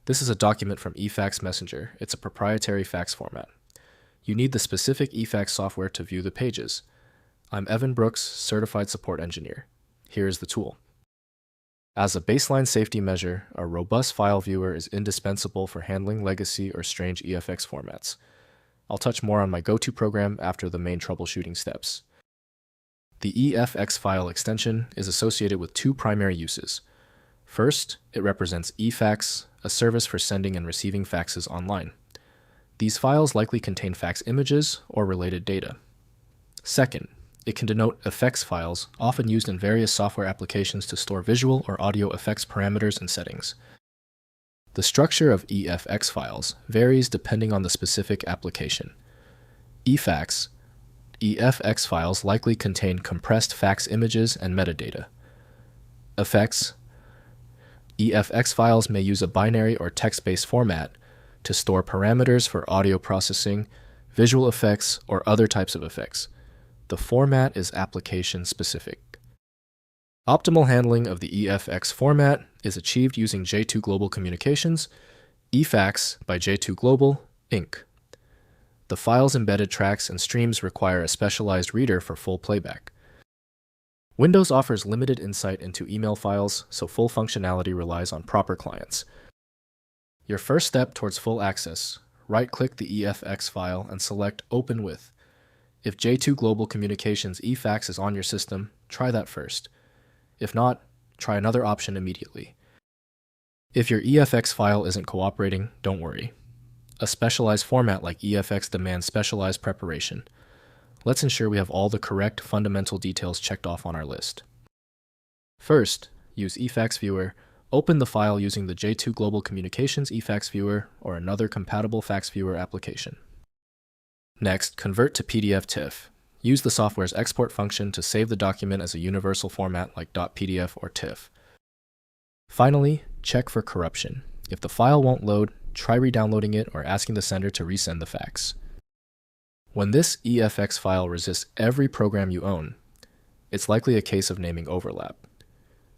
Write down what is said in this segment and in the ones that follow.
This is a document from eFax Messenger. It's a proprietary fax format. You need the specific eFax software to view the pages. I'm Evan Brooks, Certified Support Engineer. Here is the tool. As a baseline safety measure, a robust file viewer is indispensable for handling legacy or strange EFX formats. I'll touch more on my go-to program after the main troubleshooting steps. The EFX file extension is associated with two primary uses. First, it represents eFax, a service for sending and receiving faxes online. These files likely contain fax images or related data. Second, it can denote EFX files, often used in various software applications to store visual or audio effects parameters and settings. The structure of EFX files varies depending on the specific application. eFax, EFX files likely contain compressed fax images and metadata. EFX, EFX files may use a binary or text-based format to store parameters for audio processing, visual effects, or other types of effects. The format is application-specific. Optimal handling of the EFX format is achieved using J2 Global Communications, eFax by J2 Global, Inc. The file's embedded tracks and streams require a specialized reader for full playback. Windows offers limited insight into email files, so full functionality relies on proper clients. Your first step towards full access, right-click the EFX file and select Open With. If J2 Global Communications eFax is on your system, try that first. If not, try another option immediately. If your EFX file isn't cooperating, don't worry. A specialized format like EFX demands specialized preparation. Let's ensure we have all the correct fundamental details checked off on our list. First, use eFax Viewer. Open the file using the J2 Global Communications eFax Viewer or another compatible fax viewer application. Next, convert to PDF TIFF. Use the software's export function to save the document as a universal format like .pdf or TIFF. Finally, check for corruption. If the file won't load, try re-downloading it or asking the sender to resend the fax. When this EFX file resists every program you own, it's likely a case of naming overlap.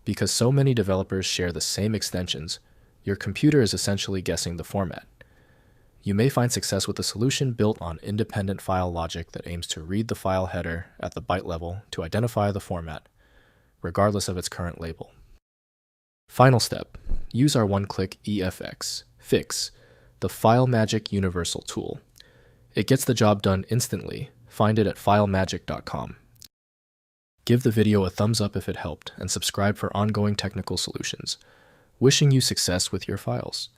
Because so many developers share the same extensions, your computer is essentially guessing the format. You may find success with a solution built on independent file logic that aims to read the file header at the byte level to identify the format, regardless of its current label. Final step, use our one-click EFX Fix, the FileMagick Universal tool. It gets the job done instantly. Find it at filemagic.com. Give the video a thumbs up if it helped, and subscribe for ongoing technical solutions. Wishing you success with your files.